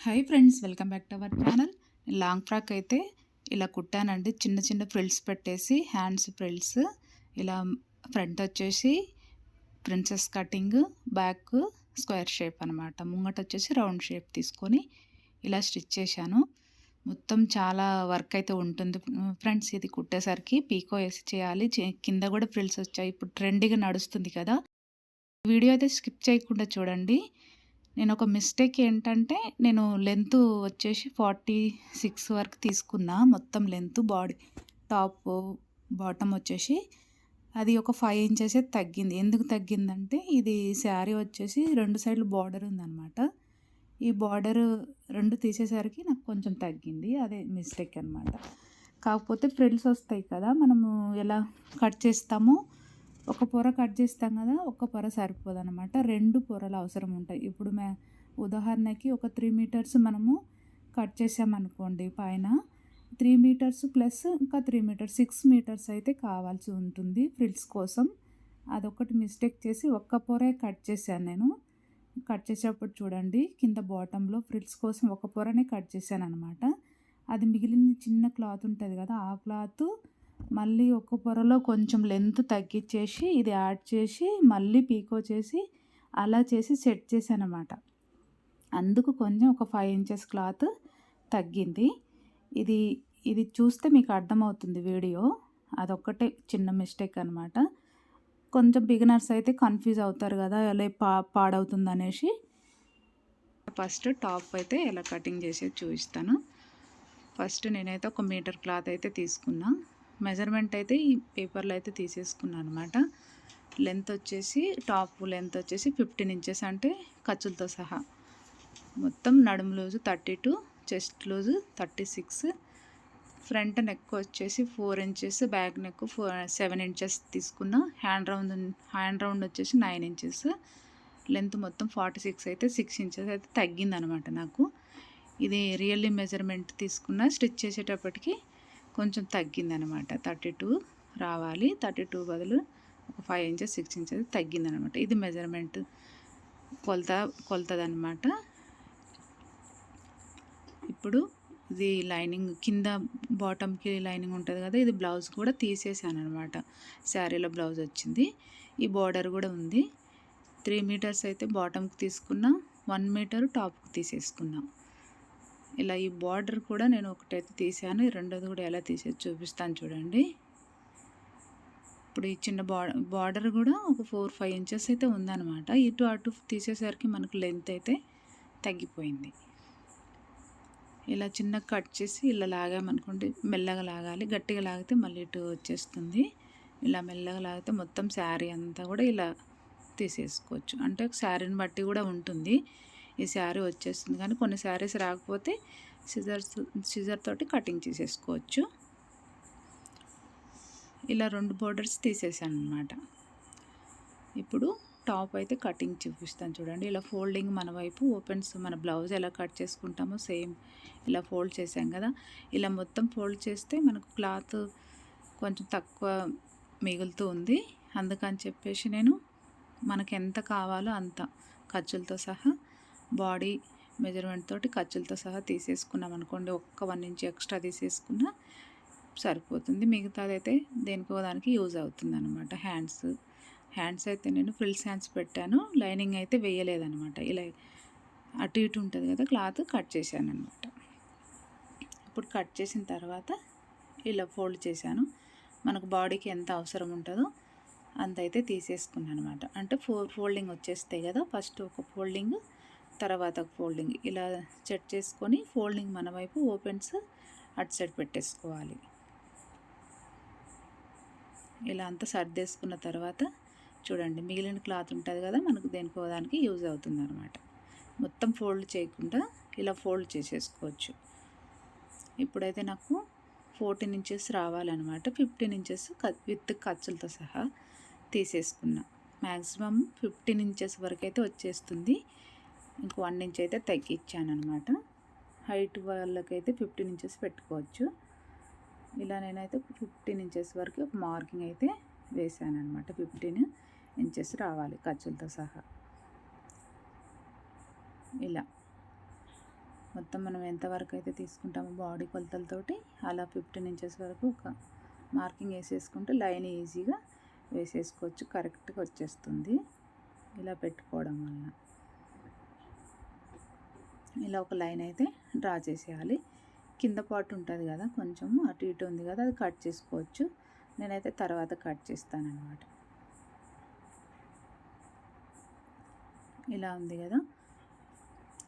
Hi friends, welcome back to our channel. Long frock అయితే ఇలా కుట్టానండి. చిన్న చిన్న ఫ్రిల్స్ పెట్టేసి హ్యాండ్స్ ఫ్రిల్స్ ఇలా ఫ్రంట్ వచ్చేసి princess cutting, back square shape అనమాట. ముంగట వచ్చేసి రౌండ్ షేప్ తీసుకొని ఇలా స్టిచ్ చేశాను. మొత్తం చాలా వర్క్ అయితే ఉంటుంది ఫ్రెండ్స్. ఇది కుట్టేసరికి పీకో వేసి చేయాలి. కింద కూడా ఫ్రిల్స్ వచ్చాయి. ఇప్పుడు ట్రెండీగా నడుస్తుంది కదా. వీడియో అయితే స్కిప్ చేయకుండా చూడండి. నేను ఒక మిస్టేక్ ఏంటంటే నేను లెంత్ వచ్చేసి 46 వరకు తీసుకున్నా. మొత్తం లెంత్ బాడీ టాప్ బాటమ్ వచ్చేసి అది ఒక 5 ఇంచెస్ తగ్గింది. ఎందుకు తగ్గిందంటే ఇది శారీ వచ్చేసి 2 సైడ్లు బార్డర్ ఉందన్నమాట. ఈ బార్డర్ 2 తీసేసరికి నాకు కొంచెం తగ్గింది. అదే మిస్టేక్ అనమాట. కాకపోతే ఫ్రిల్స్ వస్తాయి కదా, మనము ఎలా కట్ చేస్తామో ఒక పొర కట్ చేస్తాం కదా, ఒక పొర సరిపోదన్నమాట. 2 పొరలు అవసరం ఉంటాయి. ఇప్పుడు ఉదాహరణకి ఒక 3 మీటర్స్ మనము కట్ చేసామనుకోండి, పైన 3 మీటర్స్ ప్లస్ ఇంకా 3 మీటర్స్ 6 మీటర్స్ అయితే కావాల్సి ఉంటుంది ఫ్రిల్స్ కోసం. అదొకటి మిస్టేక్ చేసి ఒక్క పొరే కట్ చేశాను నేను. కట్ చేసేటప్పుడు చూడండి, కింద బాటంలో ఫ్రిల్స్ కోసం ఒక పొరనే కట్ చేశాను అనమాట. అది మిగిలిన చిన్న క్లాత్ ఉంటుంది కదా, ఆ క్లాత్ మళ్ళీ ఒక పొరలో కొంచెం లెంత్ తగ్గించేసి ఇది యాడ్ చేసి మళ్ళీ పీకో చేసి అలా చేసి సెట్ చేశాను అన్నమాట. అందుకు కొంచెం ఒక 5 ఇంచెస్ క్లాత్ తగ్గింది. ఇది ఇది చూస్తే మీకు అర్థమవుతుంది వీడియో. అదొక్కటే చిన్న మిస్టేక్ అనమాట. కొంచెం బిగినర్స్ అయితే కన్ఫ్యూజ్ అవుతారు కదా, ఎలా పాడవుతుంది అనేసి. ఫస్ట్ టాప్ అయితే ఎలా కటింగ్ చేసేది చూపిస్తాను. ఫస్ట్ నేనైతే 1 మీటర్ క్లాత్ అయితే తీసుకున్నా. మెజర్మెంట్ అయితే ఈ పేపర్లో అయితే తీసేసుకున్నాను అనమాట. లెంత్ వచ్చేసి టాప్ లెంత్ వచ్చేసి 15 ఇంచెస్, అంటే ఖర్చులతో సహా. మొత్తం నడుము loose 32, chest loose 36, front neck వచ్చేసి 4 ఇంచెస్, బ్యాక్ నెక్ 7 ఇంచెస్ తీసుకున్నా. హ్యాండ్ రౌండ్ వచ్చేసి 9 ఇంచెస్. లెంత్ మొత్తం 46 అయితే 6 ఇంచెస్ అయితే తగ్గిందనమాట నాకు. ఇది రియల్లీ మెజర్మెంట్ తీసుకున్న. స్టిచ్ చేసేటప్పటికి కొంచెం తగ్గిందనమాట. 32 రావాలి. 32 బదులు ఒక 5 ఇంచెస్ 6 ఇంచెస్ తగ్గిందనమాట. ఇది మెజర్మెంట్ కొలతదనమాట. ఇప్పుడు ఇది లైనింగ్ కింద బాటమ్కి లైనింగ్ ఉంటుంది కదా, ఇది బ్లౌజ్ కూడా తీసేసాను అనమాట. శారీలో బ్లౌజ్ వచ్చింది. ఈ బార్డర్ కూడా ఉంది. 3 మీటర్స్ అయితే బాటమ్కి తీసుకున్నా, 1 మీటర్ టాప్కి తీసేసుకున్నా. ఇలా ఈ బార్డర్ కూడా నేను ఒకటైతే తీసాను, రెండోది కూడా ఎలా తీసేది చూపిస్తాను చూడండి. ఇప్పుడు ఈ చిన్న బార్డర్ కూడా ఒక 4-5 ఇంచెస్ అయితే ఉందన్నమాట. ఇటు అటు తీసేసరికి మనకు లెంత్ అయితే తగ్గిపోయింది. ఇలా చిన్న కట్ చేసి ఇలా లాగామనుకోండి, మెల్లగా లాగాలి. గట్టిగా లాగితే మళ్ళీ ఇటు వచ్చేస్తుంది. ఇలా మెల్లగా లాగితే మొత్తం శారీ అంతా కూడా ఇలా తీసేసుకోవచ్చు. అంటే శారీని బట్టి కూడా ఉంటుంది. ఈ శారీ వచ్చేస్తుంది, కానీ కొన్ని శారీస్ రాకపోతే సిజర్ తోటి కటింగ్ చేసేసుకోవచ్చు. ఇలా 2 బోర్డర్స్ తీసేసాను అనమాట. ఇప్పుడు టాప్ అయితే కటింగ్ చూపిస్తాను చూడండి. ఇలా ఫోల్డింగ్ మన వైపు ఓపెన్స్, మన బ్లౌజ్ ఎలా కట్ చేసుకుంటామో సేమ్ ఇలా ఫోల్డ్ చేసాం కదా, ఇలా మొత్తం ఫోల్డ్ చేస్తే మనకు క్లాత్ కొంచెం తక్కువ మిగులుతూ ఉంది. అందుకని చెప్పేసి నేను మనకు ఎంత కావాలో అంత ఖర్చులతో సహా బాడీ మెజర్మెంట్ తోటి ఖర్చులతో సహా తీసేసుకున్నాం అనుకోండి. ఒక్క 1 ఇంచ్ ఎక్స్ట్రా తీసేసుకున్నా సరిపోతుంది. మిగతాదైతే దేనికో దానికి యూజ్ అవుతుంది అనమాట. హ్యాండ్స్ అయితే నేను ఫ్రిల్స్ హ్యాండ్స్ పెట్టాను, లైనింగ్ అయితే వేయలేదనమాట. ఇలా అటు ఇటు ఉంటుంది కదా, క్లాత్ కట్ చేశాను అనమాట. ఇప్పుడు కట్ చేసిన తర్వాత ఇలా ఫోల్డ్ చేశాను. మనకు బాడీకి ఎంత అవసరం ఉంటుందో అంత అయితే తీసేసుకున్నాను అనమాట. అంటే 4 ఫోల్డింగ్ వచ్చేస్తాయి కదా, ఫస్ట్ ఒక ఫోల్డింగ్, తర్వాత ఒక ఫోల్డింగ్, ఇలా సెట్ చేసుకొని ఫోల్డింగ్ మన వైపు, ఓపెన్స్ అటు సైడ్ పెట్టేసుకోవాలి. ఇలా అంతా సర్దేసుకున్న తర్వాత చూడండి, మిగిలిన క్లాత్ ఉంటుంది కదా, మనకు దేనికోదానికి యూజ్ అవుతుంది అనమాట. మొత్తం ఫోల్డ్ చేయకుండా ఇలా ఫోల్డ్ చేసేసుకోవచ్చు. ఇప్పుడైతే నాకు 14 ఇంచెస్ రావాలన్నమాట. 15 ఇంచెస్ విత్ ఖర్చులతో సహా తీసేసుకున్నా. మ్యాక్సిమం 15 ఇంచెస్ వరకు అయితే వచ్చేస్తుంది. ఇంకో 1 ఇంచ్ అయితే తగ్గించాను అనమాట. హైట్ వాళ్ళకైతే 15 ఇంచెస్ పెట్టుకోవచ్చు. ఇలా నేనైతే 15 ఇంచెస్ వరకు ఒక మార్కింగ్ అయితే వేసాను అనమాట. 15 ఇంచెస్ రావాలి ఖర్చులతో సహా. ఇలా మొత్తం మనం ఎంతవరకు అయితే తీసుకుంటామో బాడీ కొలతలతోటి అలా 15 ఇంచెస్ వరకు ఒక మార్కింగ్ వేసేసుకుంటే లైన్ ఈజీగా వేసేసుకోవచ్చు, కరెక్ట్గా వచ్చేస్తుంది ఇలా పెట్టుకోవడం వల్ల. ఇలా ఒక లైన్ అయితే డ్రా చేసేయాలి. కింద పార్ట్ ఉంటుంది కదా, కొంచెం అటు ఇటు ఉంది కదా, అది కట్ చేసుకోవచ్చు. నేనైతే తర్వాత కట్ చేస్తానన్నమాట. ఇలా ఉంది కదా.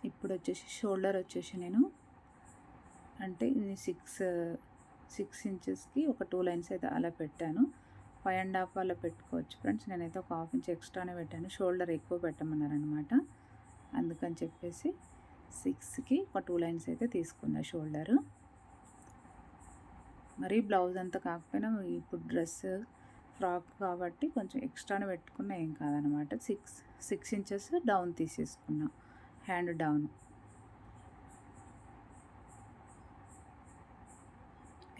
ఇప్పుడు వచ్చేసి షోల్డర్ వచ్చేసి నేను అంటే ఇది 6 ఇంచెస్కి ఒక 2 లైన్స్ అయితే అలా పెట్టాను. 5.5 అలా పెట్టుకోవచ్చు ఫ్రెండ్స్. నేనైతే ఒక 1/2 ఇంచ్ ఎక్స్ట్రానే పెట్టాను, షోల్డర్ ఎక్కువ పెట్టమన్నారనమాట. అందుకని చెప్పేసి 6కి ఒక 2 లైన్స్ అయితే తీసుకున్నా షోల్డరు. మరీ బ్లౌజ్ అంతా కాకపోయినా ఇప్పుడు డ్రెస్ ఫ్రాక్ కాబట్టి కొంచెం ఎక్స్ట్రానే పెట్టుకున్నా ఏం కాదనమాట. 6 ఇంచెస్ డౌన్ తీసేసుకున్నా, హ్యాండ్ డౌన్.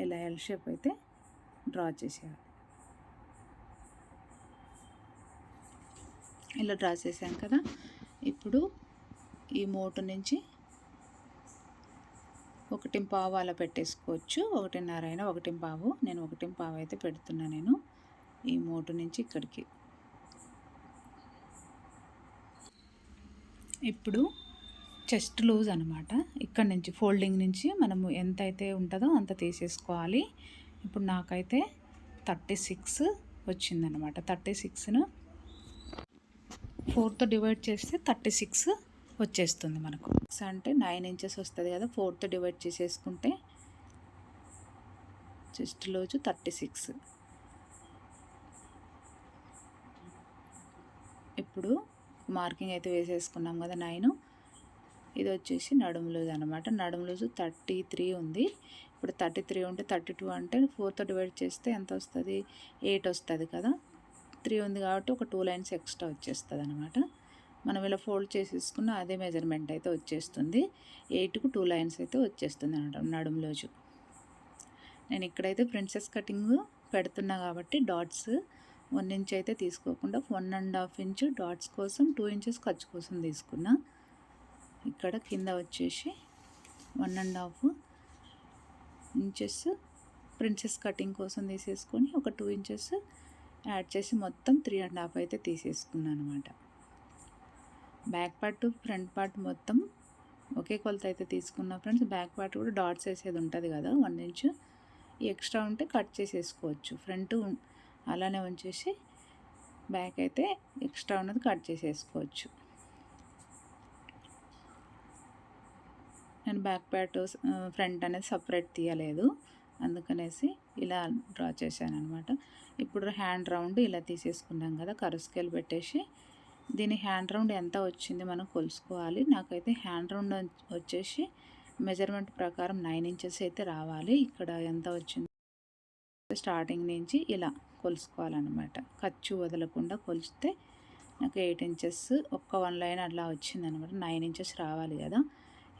ఇలా ఎల్ షేప్ అయితే డ్రా చేసేయాలి. ఇలా డ్రా చేసాం కదా. ఇప్పుడు ఈ మోటు నుంచి 1.5 అలా పెట్టేసుకోవచ్చు. 1.5 అయినా 1.5, నేను 1.5 అయితే పెడుతున్నా నేను ఈ మోటు నుంచి ఇక్కడికి. ఇప్పుడు చెస్ట్ లూజ్ అనమాట. ఇక్కడ నుంచి ఫోల్డింగ్ నుంచి మనము ఎంత అయితే ఉంటుందో అంత తీసేసుకోవాలి. ఇప్పుడు నాకైతే 36 వచ్చిందనమాట. 36ను 4తో డివైడ్ చేస్తే 36 వచ్చేస్తుంది మనకు. అంటే 9 ఇంచెస్ వస్తుంది కదా, 4తో డివైడ్ చేసేసుకుంటే చెస్ట్ లూజు 36. ఇప్పుడు మార్కింగ్ అయితే వేసేసుకున్నాం కదా 9. ఇది వచ్చేసి నడుము లూజ్ అనమాట. నడుము లూజు 33 ఉంది. ఇప్పుడు 33 ఉంటే 32 అంటే 4తో డివైడ్ చేస్తే ఎంత వస్తుంది, 8 వస్తుంది కదా. 3 ఉంది కాబట్టి ఒక 2 లైన్స్ ఎక్స్ట్రా వచ్చేస్తుంది అనమాట. మనం ఇలా ఫోల్డ్ చేసేసుకున్న అదే మెజర్మెంట్ అయితే వచ్చేస్తుంది. 8కు 2 లైన్స్ అయితే వచ్చేస్తుంది అనమాట నడుము లూజు. నేను ఇక్కడైతే ప్రిన్సెస్ కటింగ్ పెడుతున్నా కాబట్టి డాట్స్ 1 ఇంచ్ అయితే తీసుకోకుండా 1.5 ఇంచ్ డాట్స్ కోసం, 2 ఇంచెస్ ఖర్చు కోసం తీసుకున్నా. ఇక్కడ కింద వచ్చేసి 1.5 ఇంచెస్ ప్రిన్సెస్ కటింగ్ కోసం తీసేసుకొని ఒక 2 ఇంచెస్ యాడ్ చేసి మొత్తం 3.5 అయితే తీసుకున్నాను అనమాట. బ్యాక్ పార్ట్ ఫ్రంట్ పార్ట్ మొత్తం ఒకే కొలత అయితే తీసుకున్నా ఫ్రెండ్స్. బ్యాక్ పార్ట్ కూడా డాట్స్ వేసేది ఉంటుంది కదా 1 ఇంచ్, ఎక్స్ట్రా ఉంటే కట్ చేసేసుకోవచ్చు. ఫ్రంట్ అలానే ఉంచేసి బ్యాక్ అయితే ఎక్స్ట్రా ఉన్నది కట్ చేసేసుకోవచ్చు. నేను బ్యాక్ పార్ట్ ఫ్రంట్ అనేది సపరేట్ తీయలేదు, అందుకనేసి ఇలా డ్రా చేశాను అనమాట. ఇప్పుడు హ్యాండ్ రౌండ్ ఇలా తీసేసుకున్నాం కదా, కర్వ్ స్కేల్ పెట్టేసి దీని హ్యాండ్ రౌండ్ ఎంత వచ్చింది మనం కొలుసుకోవాలి. నాకైతే హ్యాండ్ రౌండ్ వచ్చేసి మెజర్మెంట్ ప్రకారం 9 ఇంచెస్ అయితే రావాలి. ఇక్కడ ఎంత వచ్చింది స్టార్టింగ్ నుంచి ఇలా కొలుసుకోవాలన్నమాట. ఖర్చు వదలకుండా కొలిస్తే నాకు 8 ఇంచెస్ ఒక్క 1 లైన్ అట్లా వచ్చిందనమాట. 9 ఇంచెస్ రావాలి కదా.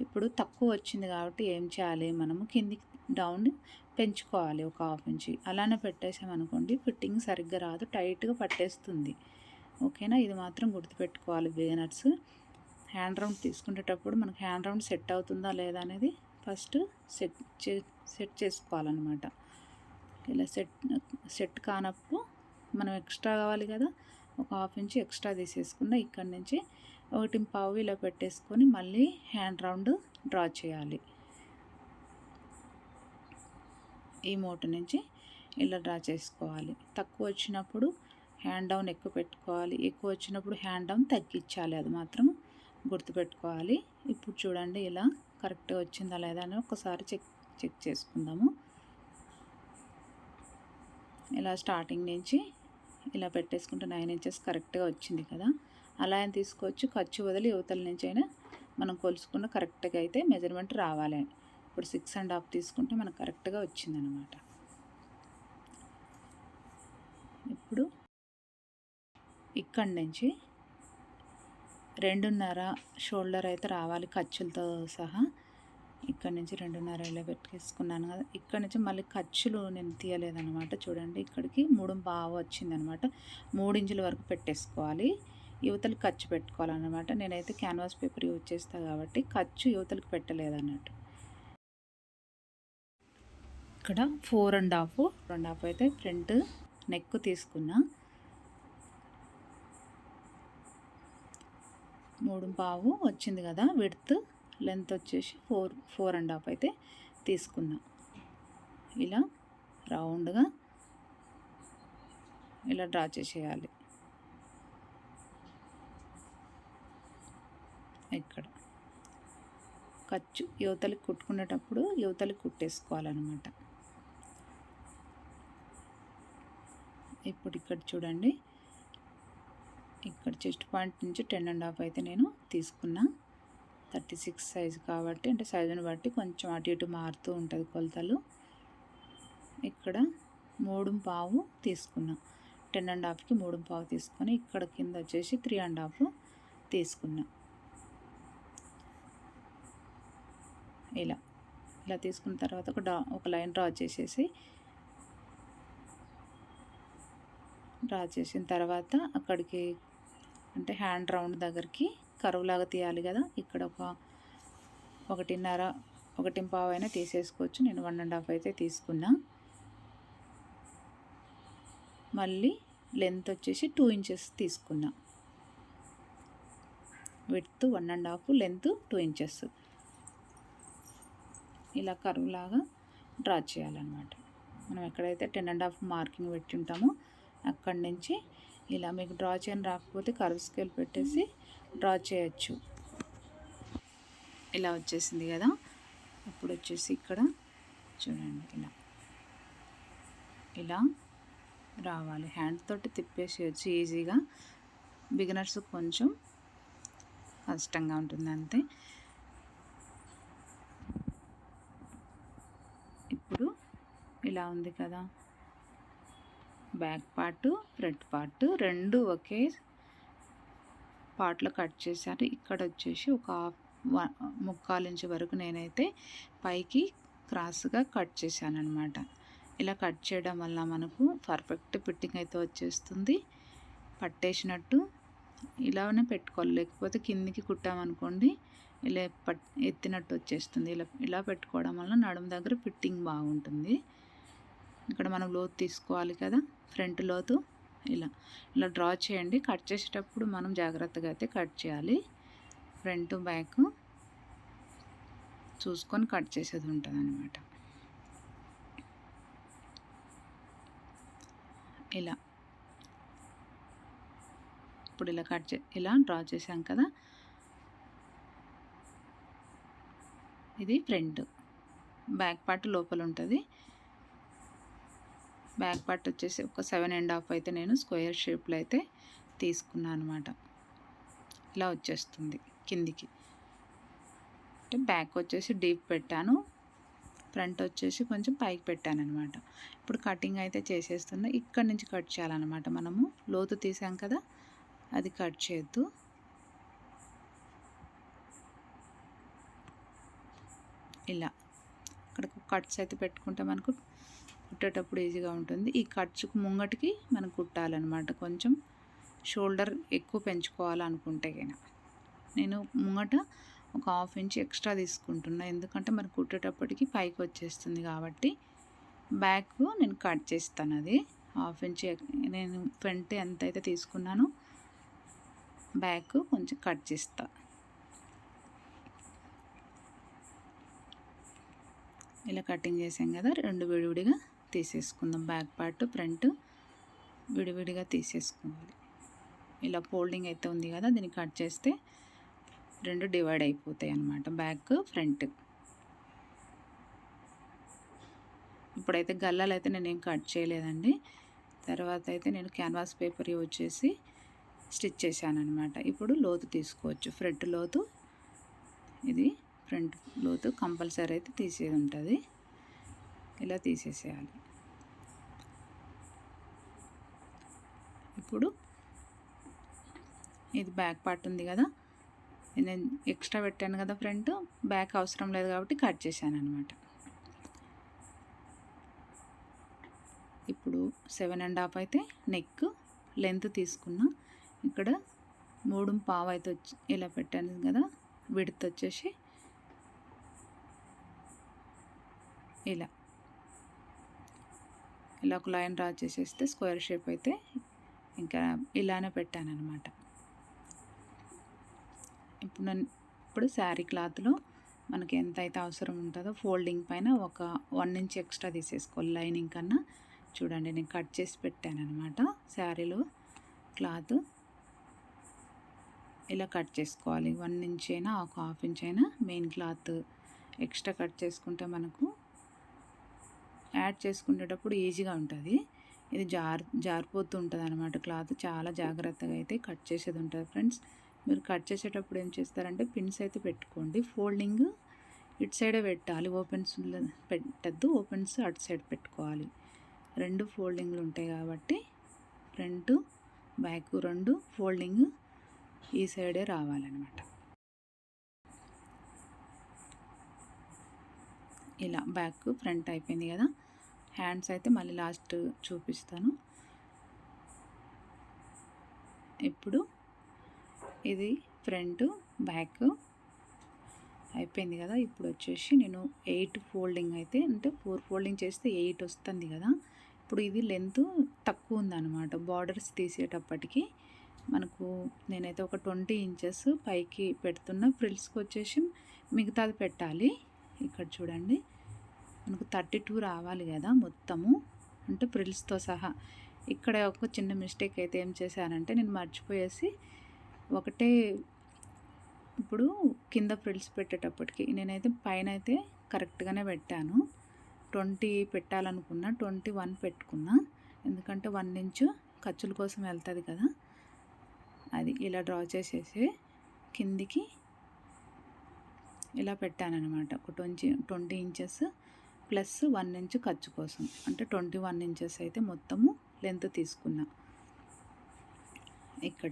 ఇప్పుడు తక్కువ వచ్చింది కాబట్టి ఏం చేయాలి, మనము కిందికి డౌన్ పెంచుకోవాలి ఒక 1/2 ఇంచ్. అలానే పెట్టేసామనుకోండి ఫిట్టింగ్ సరిగ్గా రాదు, టైట్గా పట్టేస్తుంది. ఓకేనా, ఇది మాత్రం గుర్తుపెట్టుకోవాలి బిగినర్స్. హ్యాండ్ రౌండ్ తీసుకునేటప్పుడు మనకు హ్యాండ్ రౌండ్ సెట్ అవుతుందా లేదా అనేది ఫస్ట్ సెట్ చేసుకోవాలన్నమాట. ఇలా సెట్ కానప్పుడు మనం ఎక్స్ట్రా కావాలి కదా, ఒక 1/2 ఇంచ్ ఎక్స్ట్రా తీసేసుకున్న ఇక్కడి నుంచి 1.5 ఇలా పెట్టేసుకొని మళ్ళీ హ్యాండ్ రౌండ్ డ్రా చేయాలి. ఈ మోటు నుంచి ఇలా డ్రా చేసుకోవాలి. తక్కువ వచ్చినప్పుడు హ్యాండ్ డౌన్ ఎక్కువ పెట్టుకోవాలి, ఎక్కువ వచ్చినప్పుడు హ్యాండ్ డౌన్ తగ్గించాలి, అది మాత్రం గుర్తుపెట్టుకోవాలి. ఇప్పుడు చూడండి ఇలా కరెక్ట్గా వచ్చిందా లేదా అని ఒకసారి చెక్ చేసుకుందాము. ఇలా స్టార్టింగ్ నుంచి ఇలా పెట్టేసుకుంటే 9 ఇంచెస్ కరెక్ట్గా వచ్చింది కదా. అలా అని తీసుకోవచ్చు, ఖర్చు వదిలి యువతల నుంచి అయినా మనం కొలుసుకున్న కరెక్ట్గా అయితే మెజర్మెంట్ రావాలి. ఇప్పుడు 6.5 తీసుకుంటే మనకు కరెక్ట్గా వచ్చిందనమాట. ఇప్పుడు ఇక్కడి నుంచి 2.5 షోల్డర్ అయితే రావాలి ఖర్చులతో సహా. ఇక్కడ నుంచి 2.5 ఇలా పెట్టేసుకున్నాను కదా. ఇక్కడ నుంచి మళ్ళీ ఖర్చులు నేను తీయలేదనమాట. చూడండి ఇక్కడికి 3.5 వచ్చిందనమాట. 3 ఇంచుల వరకు పెట్టేసుకోవాలి. యువతలకు ఖర్చు పెట్టుకోవాలన్నమాట. నేనైతే క్యాన్వాస్ పేపర్ యూజ్ చేస్తాను కాబట్టి ఖర్చు యువతలకు పెట్టలేదన్నట్టు. ఇక్కడ 4.5 అయితే ఫ్రంట్ నెక్ తీసుకున్నా. 3.5 వచ్చింది కదా విడ్త్. లెంత్ వచ్చేసి 4.5 అయితే తీసుకున్నా. ఇలా రౌండ్గా ఇలా డ్రా చేసేయాలి. ఇక్కడ ఖర్చు యువతలకి కుట్టుకునేటప్పుడు యువతలకి కుట్టేసుకోవాలన్నమాట. ఇప్పుడు ఇక్కడ చూడండి, ఇక్కడ చెస్ట్ పాయింట్ నుంచి 10.5 అయితే నేను తీసుకున్నా. 36 సైజు కాబట్టి, అంటే సైజుని బట్టి కొంచెం అటు ఇటు మారుతూ ఉంటుంది కొలతలు. ఇక్కడ 3.5 తీసుకున్నా. 10.5కి 3.5 తీసుకొని ఇక్కడ కింద వచ్చేసి 3.5 తీసుకున్నా. ఇలా తీసుకున్న తర్వాత ఒక లైన్ డ్రా చేసిన తర్వాత అక్కడికి అంటే హ్యాండ్ రౌండ్ దగ్గరికి కర్వ్ లాగా తీయాలి కదా. ఇక్కడ 1.5 అయినా తీసేసుకోవచ్చు. నేను 1.5 అయితే తీసుకున్నా. మళ్ళీ లెంత్ వచ్చేసి 2 ఇంచెస్ తీసుకున్నా. Width 1.5, length 2 inches. ఇలా కర్వ్ లాగా డ్రా చేయాలన్నమాట. మనం ఎక్కడైతే 10.5 మార్కింగ్ పెట్టి ఉంటామో అక్కడి నుంచి ఇలా మీకు డ్రా చేయని రాకపోతే కర్వ్ స్కేల్ పెట్టేసి డ్రా చేయొచ్చు. ఇలా వచ్చేసింది కదా. ఇప్పుడు వచ్చేసి ఇక్కడ చూడండి, ఇలా రావాలి. హ్యాండ్ తోటి తిప్పేసేయచ్చు ఈజీగా. బిగినర్స్ కొంచెం కష్టంగా ఉంటుంది అంతే. ఇప్పుడు ఇలా ఉంది కదా, బ్యాక్ పార్ట్ ఫ్రంట్ పార్ట్ రెండు ఒకే పార్ట్లో కట్ చేశారు. ఇక్కడ వచ్చేసి ఒక 1/4 ఇంచ్ వరకు నేనైతే పైకి క్రాస్గా కట్ చేశాను అనమాట. ఇలా కట్ చేయడం వల్ల మనకు పర్ఫెక్ట్ ఫిట్టింగ్ అయితే వచ్చేస్తుంది. పట్టేసినట్టు ఇలానే పెట్టుకోవాలి, లేకపోతే కిందికి కుట్టామనుకోండి ఇలా ఎత్తినట్టు వచ్చేస్తుంది. ఇలా పెట్టుకోవడం వల్ల నడుము దగ్గర ఫిట్టింగ్ బాగుంటుంది. ఇక్కడ మనం లోతు తీసుకోవాలి కదా, ఫ్రంట్ లోతు ఇలా డ్రా చేయండి. కట్ చేసేటప్పుడు మనం జాగ్రత్తగా అయితే కట్ చేయాలి. ఫ్రంట్ బ్యాక్ చూసుకొని కట్ చేసేది ఉంటుంది అన్నమాట. ఇప్పుడు ఇలా డ్రా చేసాం కదా. ఇది ఫ్రంట్. బ్యాక్ పార్ట్ లోపల ఉంటుంది. బ్యాక్ పార్ట్ వచ్చేసి ఒక 7.5 అయితే నేను స్క్వేర్ షేప్లో అయితే తీసుకున్నాను అనమాట. ఇలా వచ్చేస్తుంది కిందికి. అంటే బ్యాక్ వచ్చేసి డీప్ పెట్టాను, ఫ్రంట్ వచ్చేసి కొంచెం పైకి పెట్టాను అనమాట. ఇప్పుడు కటింగ్ అయితే చేసేస్తున్నా. ఇక్కడ నుంచి కట్ చేయాలన్నమాట. మనము లోతు తీసాం కదా, అది కట్ చేయొద్దు. ఇలా ఇక్కడ కట్స్ అయితే పెట్టుకుంటే మనకు కుట్టేటప్పుడు ఈజీగా ఉంటుంది. ఈ ఖర్చుకు ముంగటికి మనం కుట్టాలన్నమాట. కొంచెం షోల్డర్ ఎక్కువ పెంచుకోవాలనుకుంటే కనుక నేను ముంగట ఒక 1/2 ఇంచ్ ఎక్స్ట్రా తీసుకుంటున్నా. ఎందుకంటే మరి కుట్టేటప్పటికి పైకి వచ్చేస్తుంది కాబట్టి. బ్యాక్ నేను కట్ చేస్తాను. అది 1/2 ఇంచ్ నేను ఫ్రంట్ ఎంత అయితే తీసుకున్నానో బ్యాక్ కొంచెం కట్ చేస్తా. ఇలా కటింగ్ చేసాం కదా, రెండు విడివిడిగా తీసేసుకుందాం. బ్యాక్ పార్ట్ ఫ్రంట్ విడివిడిగా తీసేసుకోవాలి. ఇలా ఫోల్డింగ్ అయితే ఉంది కదా, దీన్ని కట్ చేస్తే రెండు డివైడ్ అయిపోతాయి అన్నమాట, బ్యాక్ ఫ్రంట్. ఇప్పుడైతే గల్లాలు అయితే నేనేం కట్ చేయలేదండి. తర్వాత అయితే నేను క్యాన్వాస్ పేపర్ యూజ్ చేసి స్టిచ్ చేశాను అనమాట. ఇప్పుడు లోతు తీసుకోవచ్చు. ఫ్రంట్ లోతు ఇది, ఫ్రంట్ లోతు కంపల్సరీ అయితే తీసేది ఉంటుంది. ఇలా తీసేసేయాలి. ఇప్పుడు ఇది బ్యాక్ పార్ట్ ఉంది కదా, నేను ఎక్స్ట్రా పెట్టాను కదా ఫ్రంట్, బ్యాక్ అవసరం లేదు కాబట్టి కట్ చేశాను అనమాట. ఇప్పుడు 7.5 అయితే నెక్ లెంత్ తీసుకున్నా. ఇక్కడ 3.5 అయితే ఇలా పెట్టాను కదా. విడ్త్ వచ్చేసి ఇలా ఒక లైన్ డ్రా చేసేస్తే స్క్వేర్ షేప్ అయితే ఇంకా ఇలానే పెట్టానన్నమాట. ఇప్పుడు శారీ క్లాత్లో మనకి ఎంత అయితే అవసరం ఉంటుందో ఫోల్డింగ్ పైన ఒక 1 ఇంచ్ ఎక్స్ట్రా తీసేసుకోవాలి లైనింగ్ కన్నా. చూడండి నేను కట్ చేసి పెట్టాను అనమాట. శారీలో క్లాత్ ఇలా కట్ చేసుకోవాలి. 1 ఇంచ్ అయినా ఒక హాఫ్ ఇంచ్ అయినా మెయిన్ క్లాత్ ఎక్స్ట్రా కట్ చేసుకుంటే మనకు యాడ్ చేసుకునేటప్పుడు ఈజీగా ఉంటుంది. ఇది జారిపోతూ ఉంటుంది అనమాట. క్లాత్ చాలా జాగ్రత్తగా అయితే కట్ చేసేది ఉంటుంది ఫ్రెండ్స్. మీరు కట్ చేసేటప్పుడు ఏం చేస్తారంటే పిన్స్ అయితే పెట్టుకోండి. ఫోల్డింగ్ ఇటు సైడే పెట్టాలి, ఓపెన్స్ పెట్టద్దు. ఓపెన్స్ అటు సైడ్ పెట్టుకోవాలి. 2 ఫోల్డింగ్లు ఉంటాయి కాబట్టి ఫ్రంట్ బ్యాక్ 2 ఫోల్డింగ్ ఈ సైడే రావాలన్నమాట. ఇలా బ్యాక్ ఫ్రంట్ అయిపోయింది కదా. హ్యాండ్స్ అయితే మళ్ళీ లాస్ట్ చూపిస్తాను. ఇప్పుడు ఇది ఫ్రంట్ బ్యాక్ అయిపోయింది కదా. ఇప్పుడు వచ్చేసి నేను 8 ఫోల్డింగ్ అయితే అంటే 4 ఫోల్డింగ్ చేస్తే 8 వస్తుంది కదా. ఇప్పుడు ఇది లెంత్ తక్కువ ఉందన్నమాట. బార్డర్స్ తీసేటప్పటికి మనకు నేనైతే ఒక 20 ఇంచెస్ పైకి పెడుతున్న. ఫ్రిల్స్కి వచ్చేసి మిగతాది పెట్టాలి. ఇక్కడ చూడండి మనకు 32 రావాలి కదా మొత్తము, అంటే ఫ్రిల్స్తో సహా. ఇక్కడ ఒక చిన్న మిస్టేక్ అయితే ఏం చేశానంటే నేను మర్చిపోయేసి ఒకటే ఇప్పుడు కింద ఫ్రిల్స్ పెట్టేటప్పటికి నేనైతే పైన అయితే కరెక్ట్గానే పెట్టాను. 20 పెట్టాలనుకున్నా, 21 పెట్టుకున్నా. ఎందుకంటే 1 ఇంచు ఖర్చుల కోసం వెళ్తుంది కదా. అది ఇలా డ్రా చేసేసి కిందికి ఇలా పెట్టానన్నమాట. ఒక 20 ఇంచెస్ ప్లస్ 1 ఇంచు ఖర్చు కోసం, అంటే 21 ఇంచెస్ అయితే మొత్తము లెంత్ తీసుకున్నా. ఇక్కడ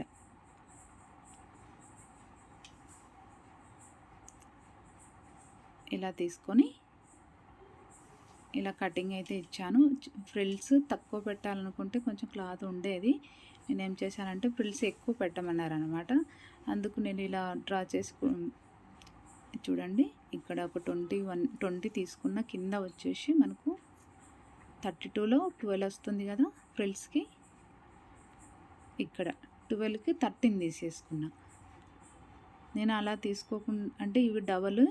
ఇలా తీసుకొని ఇలా కటింగ్ అయితే ఇచ్చాను. ఫ్రిల్స్ తక్కువ పెట్టాలనుకుంటే కొంచెం క్లాత్ ఉండేది. నేనేం చేశానంటే ఫ్రిల్స్ ఎక్కువ పెట్టమన్నారు అనమాట. అందుకు నేను ఇలా డ్రా చూడండి ఇక్కడ ఒక 20 తీసుకున్న. కింద వచ్చేసి మనకు 32లో 12 వస్తుంది కదా ఫ్రిల్స్కి. ఇక్కడ 12కి 13 తీసేసుకున్నా. నేను అలా తీసుకోకుండా అంటే ఇవి డబల్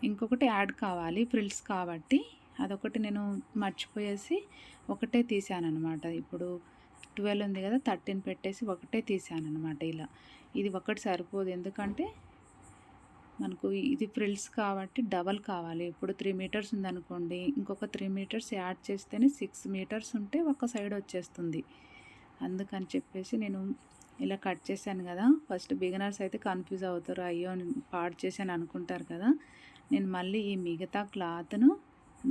ఇంకొకటి యాడ్ కావాలి ఫ్రిల్స్ కాబట్టి అదొకటి నేను మర్చిపోయేసి ఒకటే తీసాను అనమాట. ఇప్పుడు 12 ఉంది కదా, 13 పెట్టేసి ఒకటే తీసాను అనమాట. ఇలా ఇది ఒకటి సరిపోదు, ఎందుకంటే మనకు ఇది ఫ్రిల్స్ కాబట్టి డబల్ కావాలి. ఇప్పుడు 3 మీటర్స్ ఉందనుకోండి, ఇంకొక 3 మీటర్స్ యాడ్ చేస్తేనే 6 మీటర్స్ ఉంటే ఒక సైడ్ వచ్చేస్తుంది. అందుకని చెప్పేసి నేను ఇలా కట్ చేశాను కదా. ఫస్ట్ బిగినర్స్ అయితే కన్ఫ్యూజ్ అవుతారు, అయ్యో పాడు చేశాను అనుకుంటారు కదా. నేను మళ్ళీ ఈ మిగతా క్లాత్ను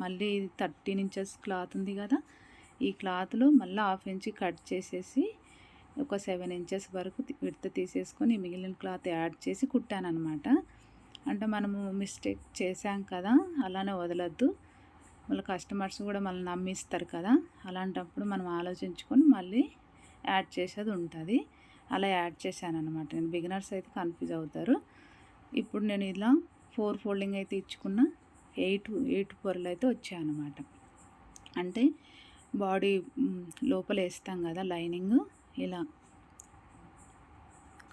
మళ్ళీ 13 ఇంచెస్ క్లాత్ ఉంది కదా, ఈ క్లాత్లో మళ్ళీ హాఫ్ ఇంచ్ కట్ చేసేసి ఒక 7 ఇంచెస్ వరకు విడత తీసేసుకొని మిగిలిన క్లాత్ యాడ్ చేసి కుట్టాను అనమాట. అంటే మనము మిస్టేక్ చేసాం కదా, అలానే వదలొద్దు. వాళ్ళ కస్టమర్స్ కూడా మళ్ళీ నమ్మిస్తారు కదా. అలాంటప్పుడు మనం ఆలోచించుకొని మళ్ళీ యాడ్ చేసేది ఉంటుంది. అలా యాడ్ చేశాను అనమాట. నేను బిగినర్స్ అయితే కన్ఫ్యూజ్ అవుతారు. ఇప్పుడు నేను ఇలా 4 ఫోల్డింగ్ అయితే ఇచ్చుకున్న. 8 పొరలు అయితే వచ్చాయన్నమాట. అంటే బాడీ లోపల వేస్తాం కదా లైనింగ్, ఇలా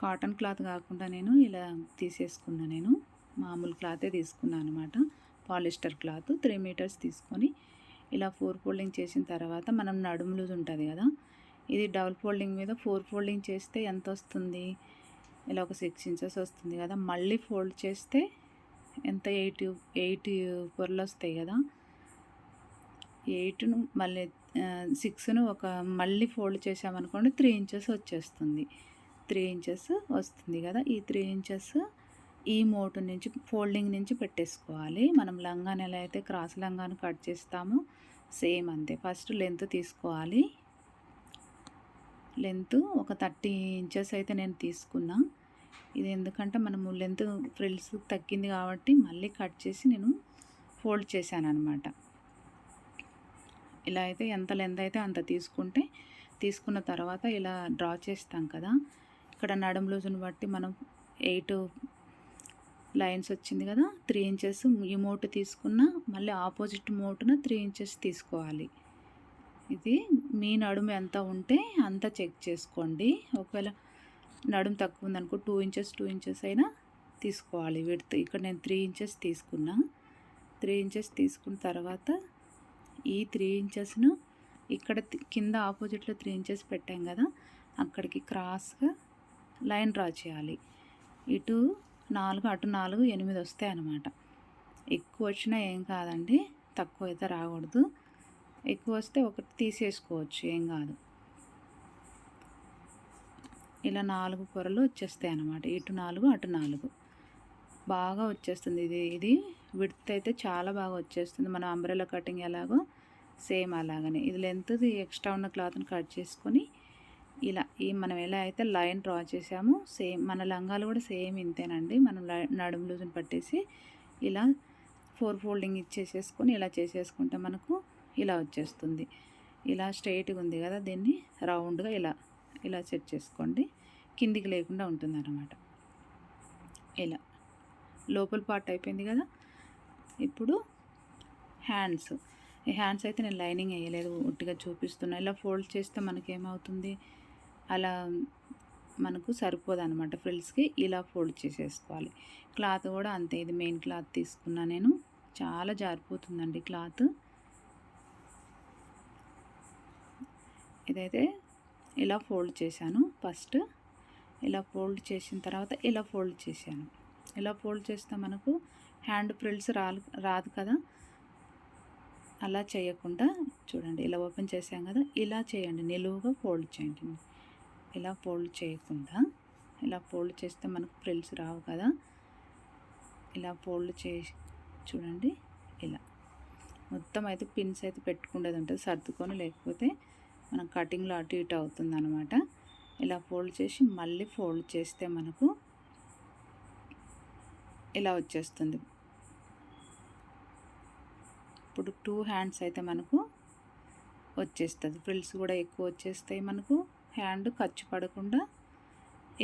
కాటన్ క్లాత్ కాకుండా నేను ఇలా తీసేసుకున్నా. నేను మామూలు క్లాతే తీసుకున్నాను అనమాట. పాలిస్టర్ క్లాత్ 3 మీటర్స్ తీసుకొని ఇలా 4 ఫోల్డింగ్ చేసిన తర్వాత మనం నడుము లూజ్ ఉంటుంది కదా, ఇది డబుల్ ఫోల్డింగ్ మీద 4 ఫోల్డింగ్ చేస్తే ఎంత వస్తుంది, ఇలా ఒక 6 ఇంచెస్ వస్తుంది కదా. మళ్ళీ ఫోల్డ్ చేస్తే ఎంత 8 పొరలు వస్తాయి కదా. 8ను మళ్ళీ 6ను ఒక మళ్ళీ ఫోల్డ్ చేసామనుకోండి 3 ఇంచెస్ వచ్చేస్తుంది. 3 ఇంచెస్ వస్తుంది కదా. ఈ 3 ఇంచెస్ ఈ మోటు నుంచి ఫోల్డింగ్ నుంచి పెట్టేసుకోవాలి. మనం లంగాని ఎలా అయితే క్రాస్ లంగాను కట్ చేస్తామో సేమ్ అంతే. ఫస్ట్ లెంత్ తీసుకోవాలి. లెంత్ ఒక 30 ఇంచెస్ అయితే నేను తీసుకున్నా. ఇది ఎందుకంటే మనము లెంత్ ఫ్రిల్స్ తగ్గింది కాబట్టి మళ్ళీ కట్ చేసి నేను ఫోల్డ్ చేశాను అనమాట. ఇలా అయితే ఎంత లెంత్ అయితే అంత తీసుకుంటే తీసుకున్న తర్వాత ఇలా డ్రా చేస్తాం కదా, ఇక్కడ నడుము లూజుని బట్టి మనం 8 లైన్స్ వచ్చింది కదా, 3 ఇంచెస్ ఈ మోటు తీసుకున్న, మళ్ళీ ఆపోజిట్ మోటున 3 ఇంచెస్ తీసుకోవాలి. ఇది మీ నడుము ఎంత ఉంటే అంత చెక్ చేసుకోండి. ఒకవేళ నడుము తక్కువ ఉందనుకో 2 ఇంచెస్ అయినా తీసుకోవాలి విడ్త్. ఇక్కడ నేను 3 ఇంచెస్ తీసుకున్నా. 3 ఇంచెస్ తీసుకున్న తర్వాత ఈ 3 ఇంచెస్ను ఇక్కడ కింద ఆపోజిట్లో 3 ఇంచెస్ పెట్టాం కదా, అక్కడికి క్రాస్గా లైన్ డ్రా చేయాలి. ఇటు 4 అటు 4 8 వస్తాయి అన్నమాట. ఎక్కువ వచ్చినా ఏం కాదండి, తక్కువ అయితే రాకూడదు. ఎక్కువ వస్తే ఒకటి తీసేసుకోవచ్చు, ఏం కాదు. ఇలా 4 పొరలు వచ్చేస్తాయి అన్నమాట. ఇటు 4 అటు 4 బాగా వచ్చేస్తుంది. ఇది విడ్త్ అయితే చాలా బాగా వచ్చేస్తుంది. మన అంబ్రెల్లా కటింగ్ ఎలాగో సేమ్ అలాగనే ఇది లెంత్ ఎక్స్ట్రా ఉన్న క్లాత్ని కట్ చేసుకొని ఇలా మనం ఎలా అయితే లైన్ డ్రా చేసామో సేమ్ మన లంగాలు కూడా సేమ్ ఇంతేనండి. మనం నడుము లూజుని పట్టేసి ఇలా 4 ఫోల్డింగ్ ఇచ్చేసేసుకొని ఇలా చేసేసుకుంటే మనకు ఇలా వచ్చేస్తుంది. ఇలా స్ట్రైట్గా ఉంది కదా, దీన్ని రౌండ్గా ఇలా సెట్ చేసుకోండి. కిందికి లేకుండా ఉంటుంది అన్నమాట. ఇలా లోపల పార్ట్ అయిపోయింది కదా. ఇప్పుడు ఈ హ్యాండ్స్ అయితే నేను లైనింగ్ వేయలేదు, ఒట్టిగా చూపిస్తున్నా. ఇలా ఫోల్డ్ చేస్తే మనకేమవుతుంది, అలా మనకు సరిపోదు అనమాట ఫ్రిల్స్కి. ఇలా ఫోల్డ్ చేసేసుకోవాలి. క్లాత్ కూడా అంతే, ఇది మెయిన్ క్లాత్ తీసుకున్నా నేను. చాలా జారిపోతుందండి క్లాత్. ఇదైతే ఇలా ఫోల్డ్ చేశాను. ఫస్ట్ ఇలా ఫోల్డ్ చేసిన తర్వాత ఇలా ఫోల్డ్ చేశాను. ఇలా ఫోల్డ్ చేస్తే మనకు హ్యాండ్ ఫ్రిల్స్ రాదు కదా. అలా చేయకుండా చూడండి, ఇలా ఓపెన్ చేసాం కదా, ఇలా చేయండి. నిలువుగా ఫోల్డ్ చేయండి. ఇలా ఫోల్డ్ చేయకుండా ఇలా ఫోల్డ్ చేస్తే మనకు ఫ్రిల్స్ రావు కదా. ఇలా ఫోల్డ్ చేసి చూడండి, ఇలా మొత్తం అయితే పిన్స్ అయితే పెట్టుకునేది ఉంటుంది సర్దుకొని, లేకపోతే మనం కటింగ్లో అటు ఇటు అవుతుంది అనమాట. ఇలా ఫోల్డ్ చేసి మళ్ళీ ఫోల్డ్ చేస్తే మనకు ఇలా వచ్చేస్తుంది. ఇప్పుడు 2 హ్యాండ్స్ అయితే మనకు వచ్చేస్తుంది. ఫ్రిల్స్ కూడా ఎక్కువ వచ్చేస్తాయి మనకు. హ్యాండ్ ఖర్చు పడకుండా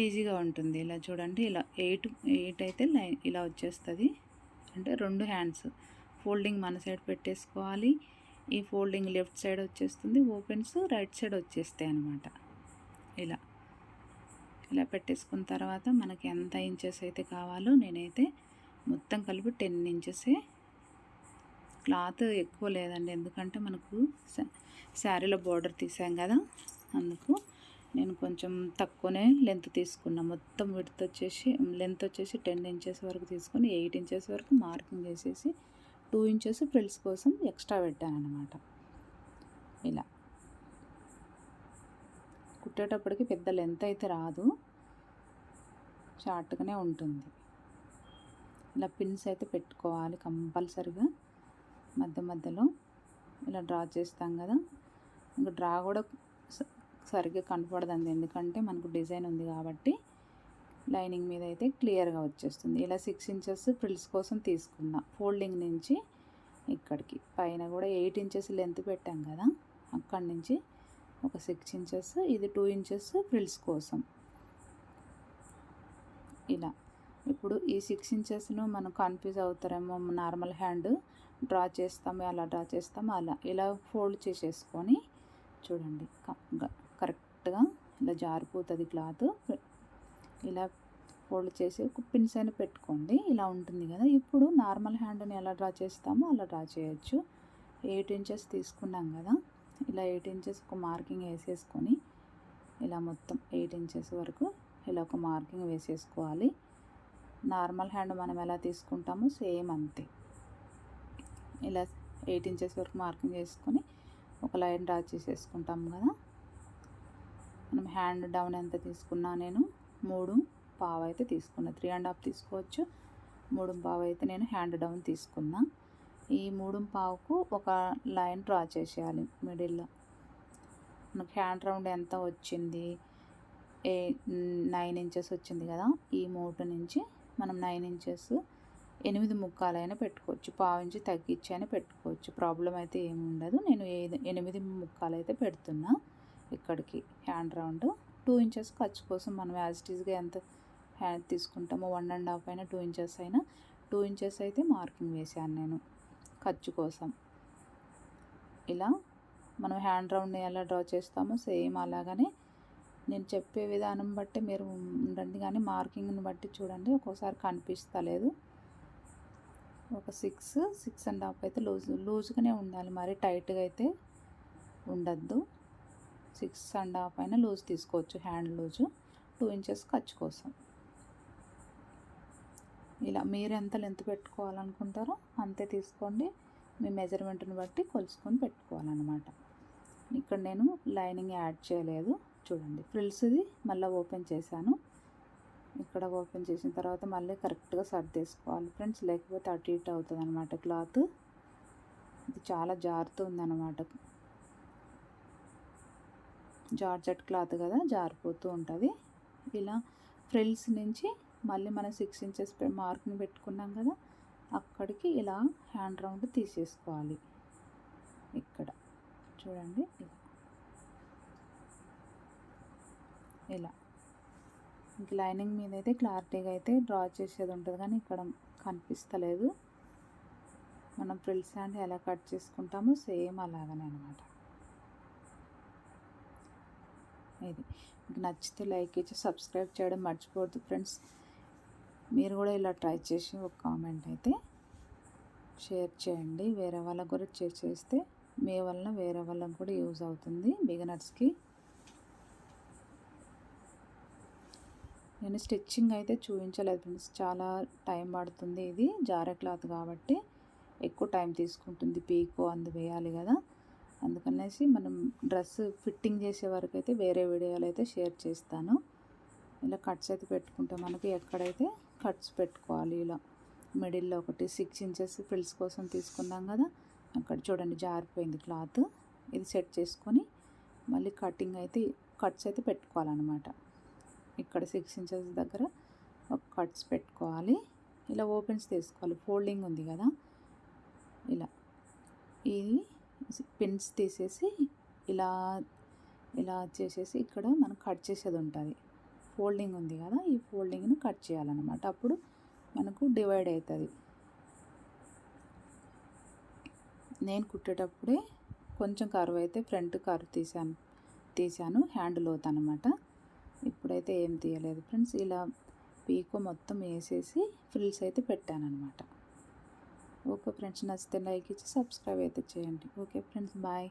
ఈజీగా ఉంటుంది. ఇలా చూడండి, ఇలా 8 అయితే ఇలా వచ్చేస్తుంది. అంటే 2 హ్యాండ్స్ ఫోల్డింగ్ మన సైడ్ పెట్టేసుకోవాలి. ఈ ఫోల్డింగ్ లెఫ్ట్ సైడ్ వచ్చేస్తుంది, ఓపెన్స్ రైట్ సైడ్ వచ్చేస్తాయి అన్నమాట. ఇలా పెట్టేసుకున్న తర్వాత మనకి ఎంత ఇంచెస్ అయితే కావాలో, నేనైతే మొత్తం కలిపి 10 ఇంచెసే. క్లాత్ ఎక్కువ లేదండి, ఎందుకంటే మనకు శారీలో బార్డర్ తీసాం కదా, అందుకు నేను కొంచెం తక్కువనే లెంత్ తీసుకున్నా. మొత్తం లెంత్ వచ్చేసి 10 ఇంచెస్ వరకు తీసుకొని 8 ఇంచెస్ వరకు మార్కింగ్ చేసేసి 2 ఇంచెస్ ఫ్రిల్స్ కోసం ఎక్స్ట్రా పెట్టాను అన్నమాట. ఇలా కుట్టేటప్పటికి పెద్ద లెంత్ అయితే రాదు, షార్ట్గానే ఉంటుంది. ఇలా పిన్స్ అయితే పెట్టుకోవాలి కంపల్సరిగా. మధ్యలో ఇలా డ్రా చేస్తాం కదా, ఇంకా డ్రా కూడా సరిగ్గా కనపడదండి, ఎందుకంటే మనకు డిజైన్ ఉంది కాబట్టి. లైనింగ్ మీద అయితే క్లియర్గా వచ్చేస్తుంది. ఇలా 6 ఇంచెస్ ఫ్రిల్స్ కోసం తీసుకున్నా. ఫోల్డింగ్ నుంచి ఇక్కడికి పైన కూడా 8 ఇంచెస్ లెంత్ పెట్టాం కదా, అక్కడి నుంచి ఒక 6 ఇంచెస్, ఇది 2 ఇంచెస్ ఫ్రిల్స్ కోసం. ఇలా ఇప్పుడు ఈ 6 ఇంచెస్ను మనం కన్ఫ్యూజ్ అవుతారేమో, నార్మల్ హ్యాండ్ డ్రా చేస్తాము, అలా డ్రా చేస్తాము, ఇలా ఫోల్డ్ చేసేసుకొని చూడండి, కరెక్ట్గా ఇలా జారిపోతుంది క్లాత్. ఇలా ఫోల్డ్ చేసి పిన్స్ అయినా పెట్టుకోండి. ఇలా ఉంటుంది కదా. ఇప్పుడు నార్మల్ హ్యాండ్ని ఎలా డ్రా చేస్తామో అలా డ్రా చేయొచ్చు. 8 ఇంచెస్ తీసుకున్నాం కదా, ఇలా 8 ఇంచెస్ ఒక మార్కింగ్ వేసేసుకొని ఇలా మొత్తం 8 ఇంచెస్ వరకు ఇలా ఒక మార్కింగ్ వేసేసుకోవాలి. నార్మల్ హ్యాండ్ మనం ఎలా తీసుకుంటామో సేమ్ అంతే. ఇలా 8 ఇంచెస్ వరకు మార్కింగ్ చేసుకొని ఒక లైన్ డ్రా చేసేసుకుంటాం కదా. మనం హ్యాండ్ డౌన్ ఎంత తీసుకున్నా, నేను 3.25 అయితే తీసుకున్నా. 3.5 తీసుకోవచ్చు, 3.25 అయితే నేను హ్యాండ్ డౌన్ తీసుకున్నా. ఈ 3.25కు ఒక లైన్ డ్రా చేసేయాలి మిడిల్లో. మనకు హ్యాండ్ రౌండ్ ఎంత వచ్చింది, 9 ఇంచెస్ వచ్చింది కదా. ఈ మూట నుంచి మనం 9 ఇంచెస్ 8 ముక్కాలైనా పెట్టుకోవచ్చు, 1/2 ఇంచు తగ్గించి అయినా పెట్టుకోవచ్చు, ప్రాబ్లం అయితే ఏమి ఉండదు. నేను 8 ముక్కాలు అయితే పెడుతున్నా. ఇక్కడికి హ్యాండ్ రౌండ్ 2 ఇంచెస్ ఖర్చు కోసం మనం యాజ్ ఇట్ ఈస్గా ఎంత హ్యాండ్ తీసుకుంటామో 1.5 అయినా 2 ఇంచెస్ అయినా 2 ఇంచెస్ అయితే మార్కింగ్ వేసాను నేను ఖర్చు కోసం. ఇలా మనం హ్యాండ్ రౌండ్ని ఎలా డ్రా చేస్తామో సేమ్ అలాగనే నేను చెప్పే విధానం బట్టి మీరు ఉండండి, కానీ మార్కింగ్ని బట్టి చూడండి ఒక్కోసారి కనిపిస్తలేదు. ఒక 6.5 అయితే లూజ్గానే ఉండాలి, మరి టైట్గా అయితే ఉండద్దు. 6.5 అయినా లూజ్ తీసుకోవచ్చు, హ్యాండ్ లూజు 2 ఇంచెస్ ఖర్చు కోసం. ఇలా మీరు ఎంత లెంత్ పెట్టుకోవాలనుకుంటారో అంతే తీసుకోండి, మీ మెజర్మెంట్ని బట్టి కొలుసుకొని పెట్టుకోవాలన్నమాట. ఇక్కడ నేను లైనింగ్ యాడ్ చేయలేదు చూడండి. ఫ్రిల్స్ది మళ్ళీ ఓపెన్ చేశాను. ఇక్కడ ఓపెన్ చేసిన తర్వాత మళ్ళీ కరెక్ట్గా సర్దేసుకోవాలి ఫ్రెండ్స్, లేకపోతే అటు ఇటు అవుతుంది అనమాట క్లాత్. ఇది చాలా జారుతుందన్నమాట, జార్జెట్ క్లాత్ కదా, జారిపోతూ ఉంటుంది. ఇలా ఫ్రిల్స్ నుంచి మళ్ళీ మనం 6 ఇంచెస్ మార్క్ని పెట్టుకున్నాం కదా, అక్కడికి ఇలా హ్యాండ్ రౌండ్ తీసేసుకోవాలి. ఇక్కడ చూడండి ఇలా ఇంక లైనింగ్ మీద అయితే క్లారిటీగా అయితే డ్రా చేసేది ఉంటుంది, కానీ ఇక్కడ కనిపిస్తలేదు. మనం ఫ్రిల్స్ హ్యాండ్ ఎలా కట్ చేసుకుంటామో సేమ్ అలాగనే అనమాట. ఇది మీకు నచ్చితే లైక్ ఇచ్చి సబ్స్క్రైబ్ చేయడం మర్చిపోవద్దు ఫ్రెండ్స్. మీరు కూడా ఇలా ట్రై చేసి ఒక కామెంట్ అయితే షేర్ చేయండి. వేరే వాళ్ళకు కూడా షేర్ చేస్తే మీ వలన వేరే వాళ్ళకి కూడా యూజ్ అవుతుంది, బిగినర్స్కి. నేను స్టిచ్చింగ్ అయితే చూపించలేదు ఫ్రెండ్స్, చాలా టైం పడుతుంది. ఇది జారే క్లాత్ కాబట్టి ఎక్కువ టైం తీసుకుంటుంది, పీకో అందు వేయాలి కదా, అందుకనేసి మనం డ్రెస్ ఫిట్టింగ్ చేసే వరకు అయితే వేరే వీడియోలు అయితే షేర్ చేస్తాను. ఇలా కట్స్ అయితే పెట్టుకుంటే మనకి ఎక్కడైతే కట్స్ పెట్టుకోవాలి, ఇలా మిడిల్లో ఒకటి 6 ఇంచెస్ ఫ్రిల్స్ కోసం తీసుకున్నాం కదా, అక్కడ చూడండి జారిపోయింది క్లాత్. ఇది సెట్ చేసుకొని మళ్ళీ కట్స్ అయితే పెట్టుకోవాలన్నమాట. ఇక్కడ 6 ఇంచెస్ దగ్గర ఒక కట్స్ పెట్టుకోవాలి. ఇలా ఓపెన్స్ తీసుకోవాలి, ఫోల్డింగ్ ఉంది కదా, ఇలా ఈ పిన్స్ తీసేసి ఇలా చేసేసి ఇక్కడ మనం కట్ చేసేది ఉంటుంది. ఫోల్డింగ్ ఉంది కదా, ఈ ఫోల్డింగ్ను కట్ చేయాలన్నమాట, అప్పుడు మనకు డివైడ్ అవుతుంది. నేను కుట్టేటప్పుడే కొంచెం కర్వ్ అయితే ఫ్రంట్ కర్వ్ తీసాను హ్యాండ్ లోత్ అనమాట. ఇప్పుడైతే ఏం తీయలేదు ఫ్రెండ్స్, ఇలా పీకో మొత్తం వేసేసి ఫ్రిల్స్ అయితే పెట్టాను అనమాట. ఓకే ఫ్రెండ్స్, నచ్చితే లైక్ ఇచ్చి సబ్స్క్రైబ్ అయితే చేయండి. Okay friends, bye.